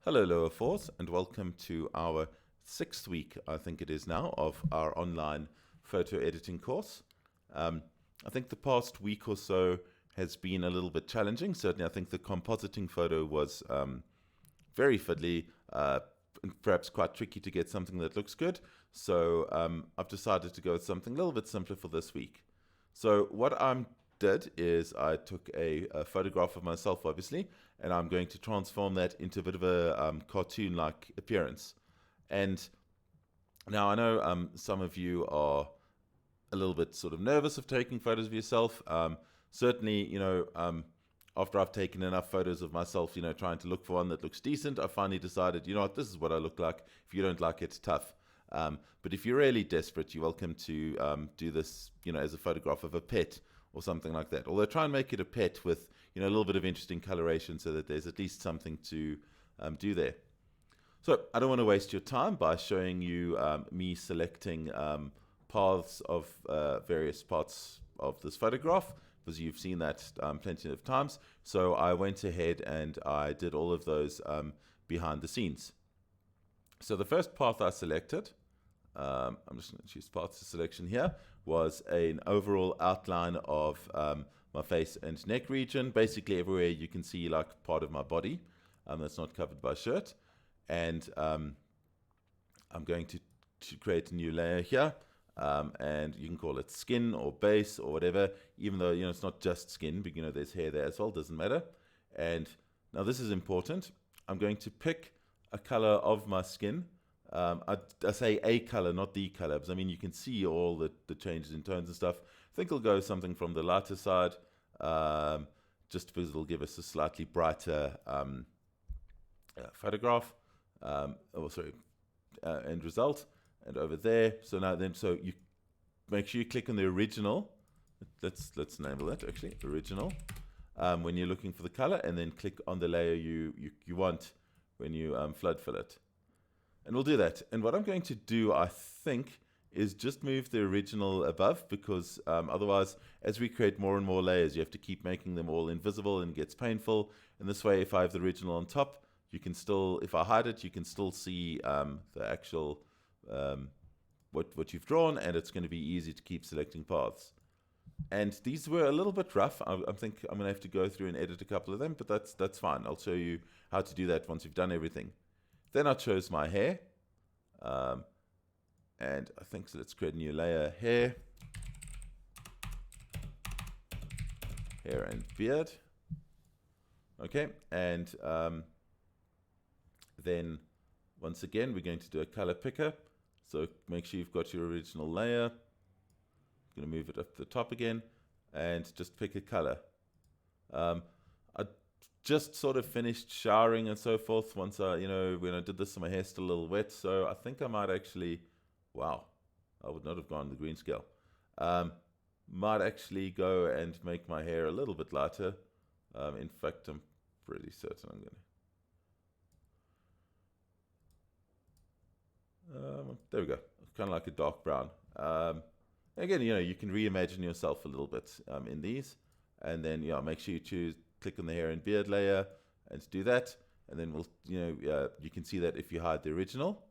Hello, lower fours, and welcome to our 6th week, I think it is now, of our online photo editing course. I think the past week or so has been a little bit challenging. Certainly, I think the compositing photo was very fiddly, and perhaps quite tricky to get something that looks good. So I've decided to go with something a little bit simpler for this week. So what I did is I took a photograph of myself, obviously, and I'm going to transform that into a bit of a cartoon-like appearance. And now I know some of you are a little bit sort of nervous of taking photos of yourself. Certainly, after I've taken enough photos of myself, trying to look for one that looks decent, I finally decided, you know what, this is what I look like. If you don't like it, tough. But if you're really desperate, you're welcome to do this, as a photograph of a pet or something like that. Although try and make it a pet with, a little bit of interesting coloration so that there's at least something to do there. So I don't want to waste your time by showing you me selecting paths of various parts of this photograph, because you've seen that plenty of times. So I went ahead and I did all of those behind the scenes. So the first path I selected, I'm just going to choose paths to selection here, was an overall outline of my face and neck region, basically everywhere you can see like part of my body that's not covered by shirt. And I'm going to create a new layer here, and you can call it skin or base or whatever, even though it's not just skin, but there's hair there as well, doesn't matter. And now this is important. I'm going to pick a color of my skin. I say a color, not the color, because you can see all the changes in tones and stuff. I think I'll go something from the lighter side, just because it'll give us a slightly brighter photograph, end result. And over there, so you make sure you click on the original. Let's enable that actually, original. When you're looking for the color, and then click on the layer you want when you flood fill it. And we'll do that. And what I'm going to do, I think, is just move the original above, because otherwise, as we create more and more layers, you have to keep making them all invisible, and it gets painful. And this way, if I have the original on top, you can still, if I hide it, you can still see the actual what you've drawn, and it's going to be easy to keep selecting paths. And these were a little bit rough. I think I'm going to have to go through and edit a couple of them, but that's fine. I'll show you how to do that once you've done everything. Then I chose my hair, and I think so. Let's create a new layer, hair and beard. Okay, and then once again, we're going to do a color picker. So make sure you've got your original layer. I'm going to move it up to the top again, and just pick a color. I just sort of finished showering and so forth once when I did this, my hair's still a little wet, so I think I might actually, wow, I would not have gone the green scale. Might actually go and make my hair a little bit lighter. In fact, I'm pretty certain I'm going to. There we go, kind of like a dark brown. Again, you can reimagine yourself a little bit in these, and then make sure you click on the hair and beard layer and do that, and then we'll you can see that if you hide the original.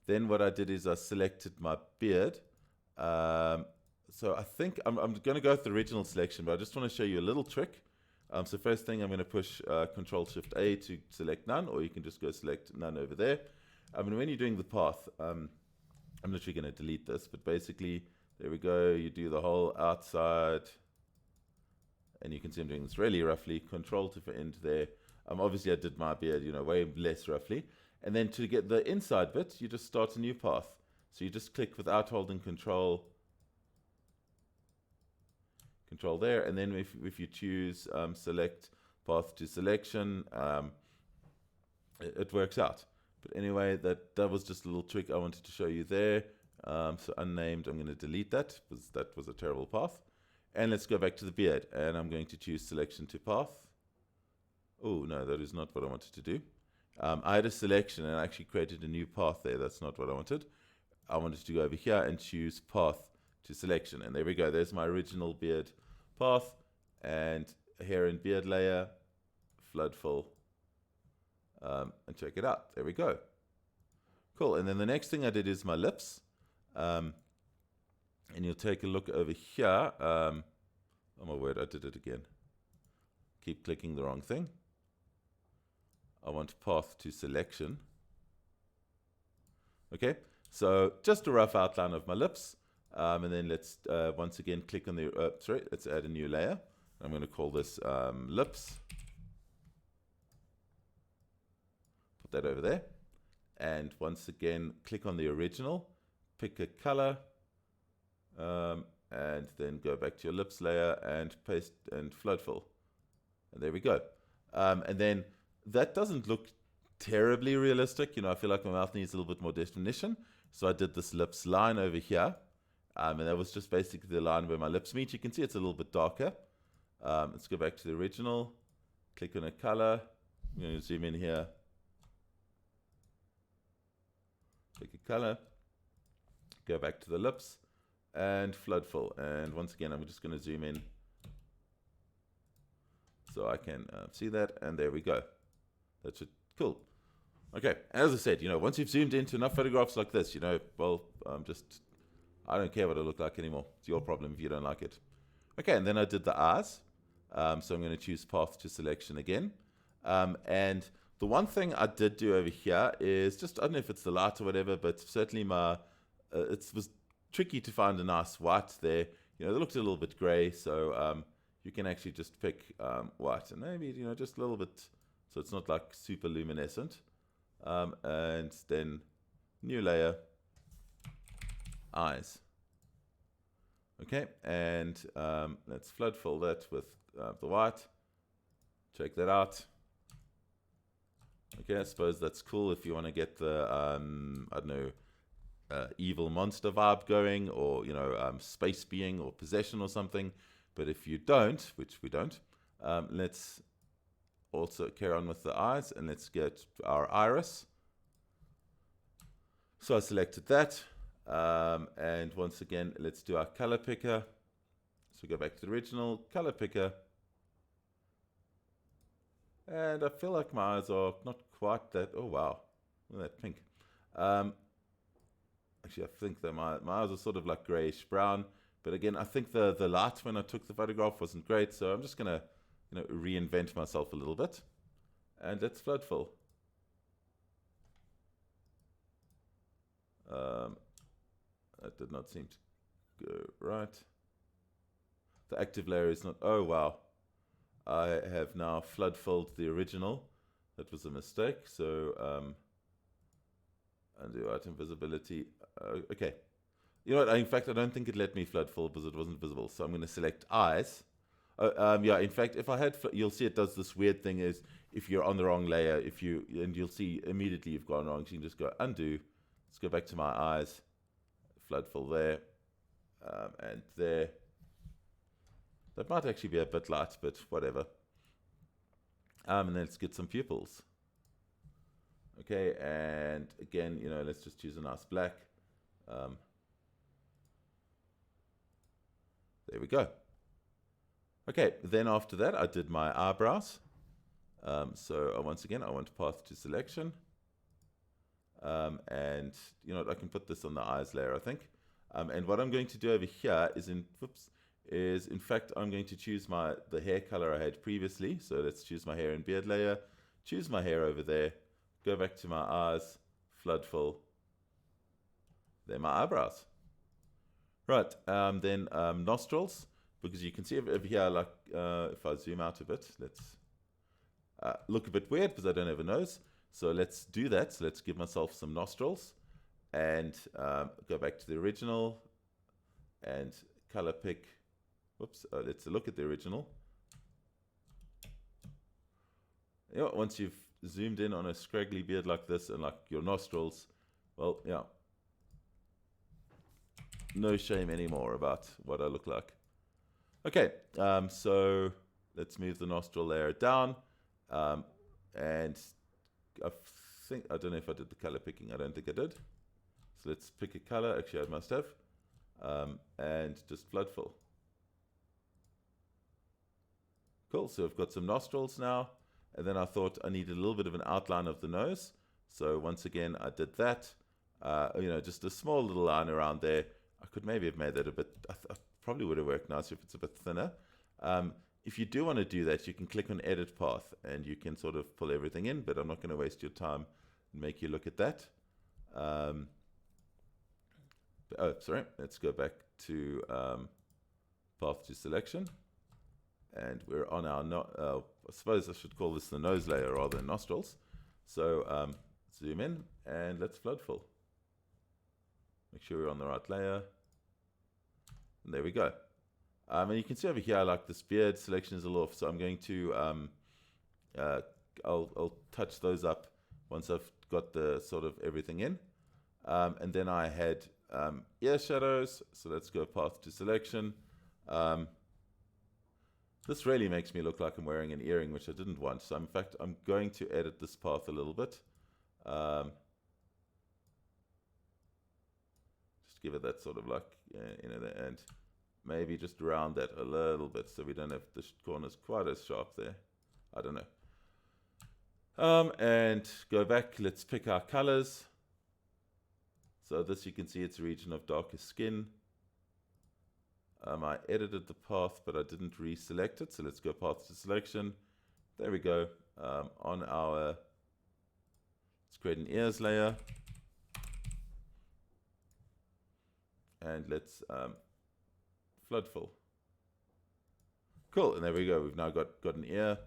Then what I did is I selected my beard. So I think I'm going to go with the original selection, but I just want to show you a little trick. So first thing, I'm going to push Control Shift A to select none, or you can just go select none over there. When you're doing the path, I'm literally going to delete this, but basically, there we go. You do the whole outside, and you can see I'm doing this really roughly. Control to end there. Obviously, I did my beard, way less roughly. And then to get the inside bit, you just start a new path. So you just click without holding Control there, and then if you choose select path to selection, it works out. But anyway, that was just a little trick I wanted to show you there. So unnamed, I'm going to delete that, because that was a terrible path. And let's go back to the beard, and I'm going to choose selection to path. Oh, no, that is not what I wanted to do. I had a selection, and I actually created a new path there. That's not what I wanted. I wanted to go over here and choose path to selection. And there we go. There's my original beard path, and hair and beard layer, flood fill, and check it out. There we go. Cool. And then the next thing I did is my lips. And you'll take a look over here. Oh my word, I did it again. Keep clicking the wrong thing. I want path to selection. Okay, so just a rough outline of my lips. And then let's once again click on the, let's add a new layer. I'm going to call this lips. Put that over there. And once again, click on the original, pick a color, and then go back to your lips layer and paste and flood fill. And there we go. And then that doesn't look terribly realistic. I feel like my mouth needs a little bit more definition. So I did this lips line over here. And that was just basically the line where my lips meet. You can see it's a little bit darker. Let's go back to the original. Click on a color. I'm going to zoom in here. Pick a color. Go back to the lips. And flood fill. And once again, I'm just going to zoom in so I can see that. And there we go. That's it. Cool. Okay. As I said, once you've zoomed into enough photographs like this, well, I don't care what I look like anymore. It's your problem if you don't like it. Okay. And then I did the eyes. So I'm going to choose path to selection again. And the one thing I did do over here is just, I don't know if it's the light or whatever, but certainly it was tricky to find a nice white there. They looked a little bit gray, so you can actually just pick white and maybe, just a little bit, so it's not like super luminescent. And then new layer, eyes. Okay, and let's flood fill that with the white. Check that out. Okay, I suppose that's cool if you want to get the, I don't know, evil monster vibe going, or, space being or possession or something. But if you don't, which we don't, let's also carry on with the eyes, and let's get our iris. So I selected that. And once again, let's do our color picker. So go back to the original, color picker. And I feel like my eyes are not quite that, oh wow, look at that pink. Actually, I think that my eyes are sort of like grayish brown. But again, I think the light when I took the photograph wasn't great. So I'm just going to reinvent myself a little bit. And let's flood fill. That did not seem to go right. The active layer is not, oh wow. I have now flood filled the original. That was a mistake. So undo item visibility. Okay. You know what? In fact, I don't think it let me flood fill because it wasn't visible. So I'm going to select eyes. Yeah, in fact, if I had, you'll see it does this weird thing is if you're on the wrong layer, and you'll see immediately you've gone wrong. So you can just go undo. Let's go back to my eyes. Flood fill there. And there. That might actually be a bit light, but whatever. And then let's get some pupils. Okay, and again, let's just choose a nice black. There we go. Okay, then after that, I did my eyebrows. So once again, I want path to selection. And I can put this on the eyes layer, I think. And what I'm going to do over here is in fact, I'm going to choose the hair color I had previously. So let's choose my hair and beard layer, choose my hair over there, go back to my eyes, flood fill. They're my eyebrows. Right, then nostrils, because you can see over here, like if I zoom out a bit, let's look a bit weird because I don't have a nose. So let's do that. So let's give myself some nostrils and go back to the original and color pick. Whoops, let's look at the original. Once you've zoomed in on a scraggly beard like this and like your nostrils, well, yeah, no shame anymore about what I look like. Okay, so let's move the nostril layer down. And I don't know if I did the color picking. I don't think I did. So let's pick a color. Actually, I must have. And just flood fill. Cool, so I've got some nostrils now. And then I thought I needed a little bit of an outline of the nose. So once again, I did that. Just a small little line around there. I could maybe have made that a bit, I probably would have worked nicer if it's a bit thinner. If you do want to do that, you can click on Edit Path and you can sort of pull everything in, but I'm not going to waste your time and make you look at that. Let's go back to Path to Selection. And we're on our, I suppose I should call this the nose layer rather than nostrils. So zoom in and let's flood fill. Make sure we're on the right layer. And there we go. And you can see over here, like this beard selection is a little off. So I'm going to, I'll touch those up once I've got the sort of everything in. And then I had ear shadows. So let's go Path to Selection. This really makes me look like I'm wearing an earring, which I didn't want. So in fact, I'm going to edit this path a little bit. Just give it that sort of like, and maybe just round that a little bit so we don't have the corners quite as sharp there. I don't know. And go back, let's pick our colors. So this, you can see it's a region of darker skin. I edited the path, but I didn't reselect it. So let's go Path to Selection. There we go. On our, let's create an ears layer. And let's flood fill. Cool, and there we go. We've now got an ear.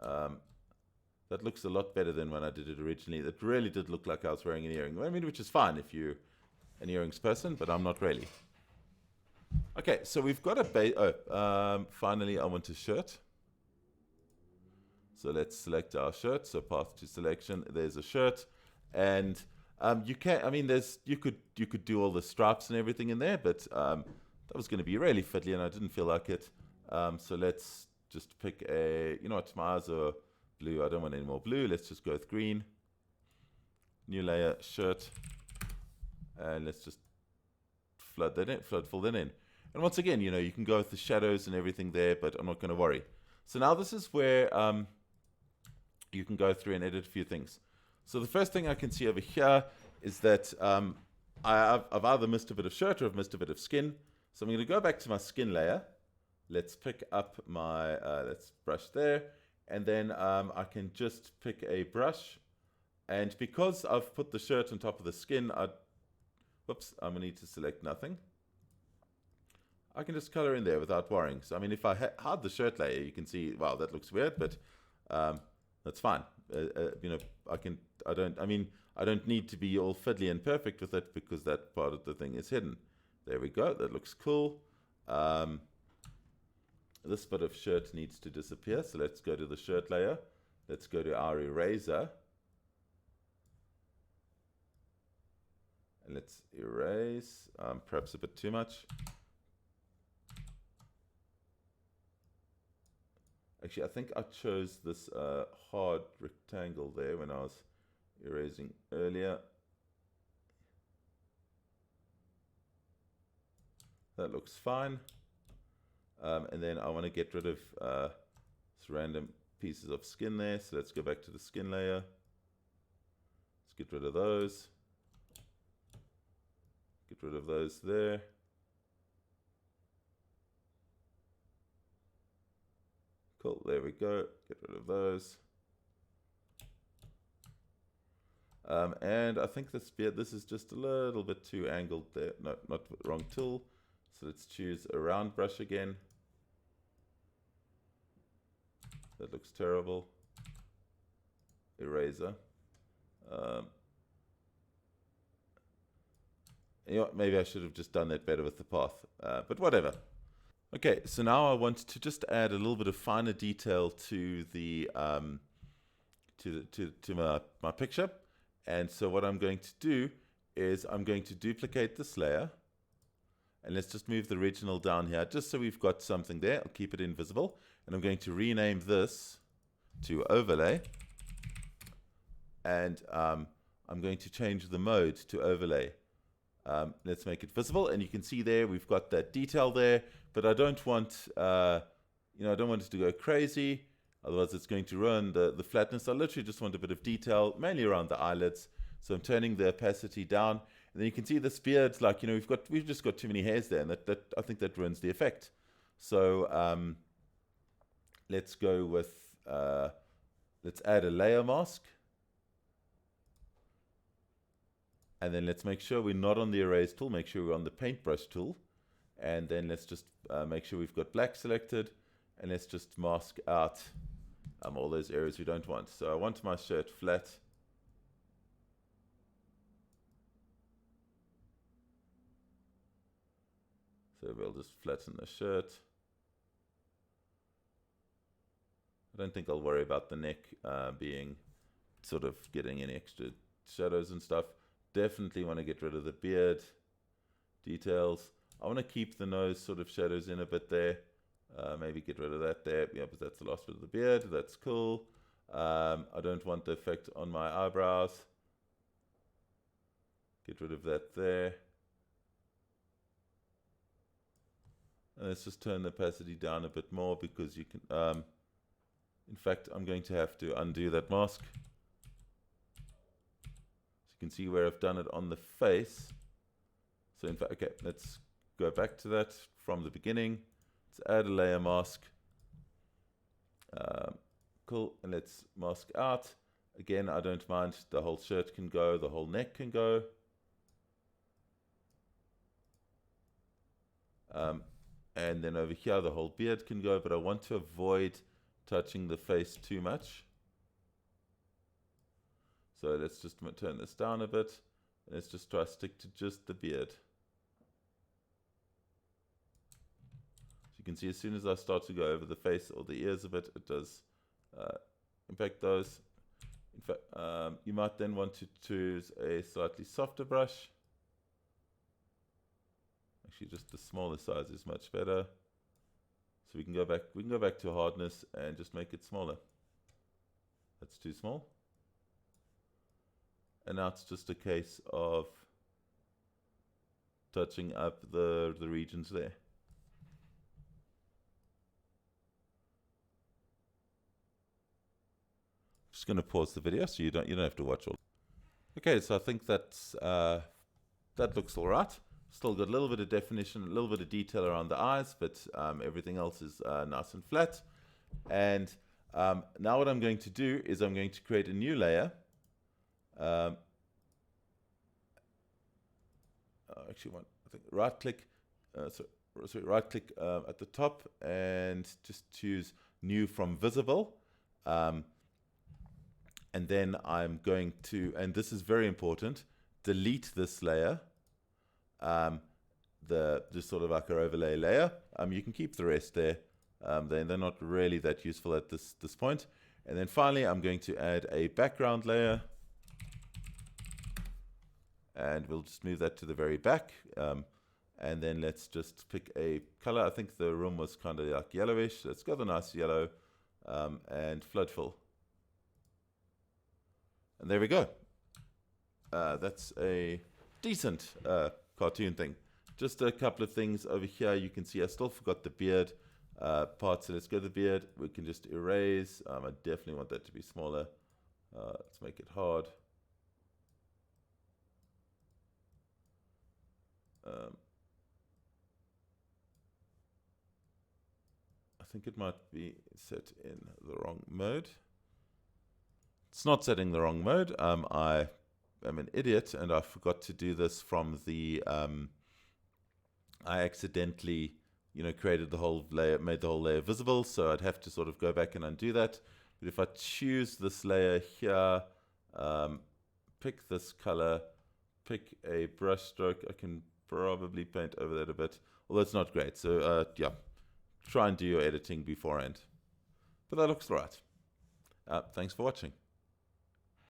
That looks a lot better than when I did it originally. It really did look like I was wearing an earring. I mean, which is fine if you're an earrings person, but I'm not really. Okay, so we've got a finally I want a shirt. So let's select our shirt. So Path to Selection, there's a shirt. And you can, I mean, you could do all the stripes and everything in there, but that was going to be really fiddly and I didn't feel like it. So let's just pick a, you know what, my eyes are blue. I don't want any more blue. Let's just go with green. New layer, shirt. And let's just flood fill that in. And once again, you can go with the shadows and everything there, but I'm not going to worry. So now this is where you can go through and edit a few things. So the first thing I can see over here is that I've either missed a bit of shirt or I've missed a bit of skin. So I'm going to go back to my skin layer. Let's pick up my, let's brush there. And then I can just pick a brush. And because I've put the shirt on top of the skin, I'm going to need to select nothing. I can just color in there without worrying. So, I mean, if I hide the shirt layer, you can see, wow, that looks weird, but that's fine. I don't need to be all fiddly and perfect with it because that part of the thing is hidden. There we go. That looks cool. This bit of shirt needs to disappear. So let's go to the shirt layer. Let's go to our eraser. And let's erase, perhaps a bit too much. Actually, I think I chose this hard rectangle there when I was erasing earlier. That looks fine. And then I want to get rid of some random pieces of skin there. So let's go back to the skin layer. Let's get rid of those. Get rid of those there. Cool, there we go. Get rid of those. And I think this is just a little bit too angled there. No, not the wrong tool. So let's choose a round brush again. That looks terrible. Eraser. You know what, maybe I should have just done that better with the path, but whatever. Okay, so now I want to just add a little bit of finer detail to the my picture. And so what I'm going to do is I'm going to duplicate this layer. And let's just move the original down here, just so we've got something there. I'll keep it invisible. And I'm going to rename this to Overlay. And I'm going to change the mode to Overlay. Let's make it visible. And you can see there, we've got that detail there. But I don't want, I don't want it to go crazy. Otherwise, it's going to ruin the flatness. I literally just want a bit of detail, mainly around the eyelids. So I'm turning the opacity down. And then you can see this beard, like, we've just got too many hairs there. And that I think that ruins the effect. So let's go with, let's add a layer mask. And then let's make sure we're not on the erase tool. Make sure we're on the paintbrush tool. And then let's just make sure we've got black selected. And let's just mask out all those areas we don't want. So I want my shirt flat. So we'll just flatten the shirt. I don't think I'll worry about the neck being sort of getting any extra shadows and stuff. Definitely want to get rid of the beard details. I want to keep the nose sort of shadows in a bit there. Maybe get rid of that there. Yeah, but that's the last bit of the beard. That's cool. I don't want the effect on my eyebrows. Get rid of that there. And let's just turn the opacity down a bit more because you can... in fact, I'm going to have to undo that mask. So you can see where I've done it on the face. So in fact, okay, let's go back to that from the beginning. Let's add a layer mask. Cool, and let's mask out. Again, I don't mind. The whole shirt can go, the whole neck can go. And then over here, the whole beard can go, but I want to avoid touching the face too much. So let's just turn this down a bit. Let's just try to stick to just the beard. So you can see as soon as I start to go over the face or the ears a bit, it does impact those. In fact, you might then want to choose a slightly softer brush. Actually, just the smaller size is much better. So we can go back to hardness and just make it smaller. That's too small. And now it's just a case of touching up the regions there. Just going to pause the video so you don't have to watch all. Okay, so I think that's that looks all right. Still got a little bit of definition, a little bit of detail around the eyes, but everything else is nice and flat. And now what I'm going to do is I'm going to create a new layer. Actually, I think right-click, right-click at the top and just choose New from Visible. And then I'm going to, and this is very important, delete this layer. Just sort of like our overlay layer. You can keep the rest there. They're not really that useful at this point. And then finally, I'm going to add a background layer. And we'll just move that to the very back. And then let's just pick a color. I think the room was kind of like yellowish. Let's go with a nice yellow and flood fill. And there we go. That's a decent cartoon thing. Just a couple of things over here. You can see I still forgot the beard part. So let's go to the beard. We can just erase. I definitely want that to be smaller. Let's make it hard. I think it might be set in the wrong mode. It's not setting the wrong mode. I am an idiot and I forgot to do this from the I accidentally created the whole layer, made the whole layer visible, so I'd have to sort of go back and undo that. But if I choose this layer here, pick this color, pick a brush stroke, I can probably paint over that a bit, although it's not great. So yeah, try and do your editing beforehand. But that looks right. Thanks for watching.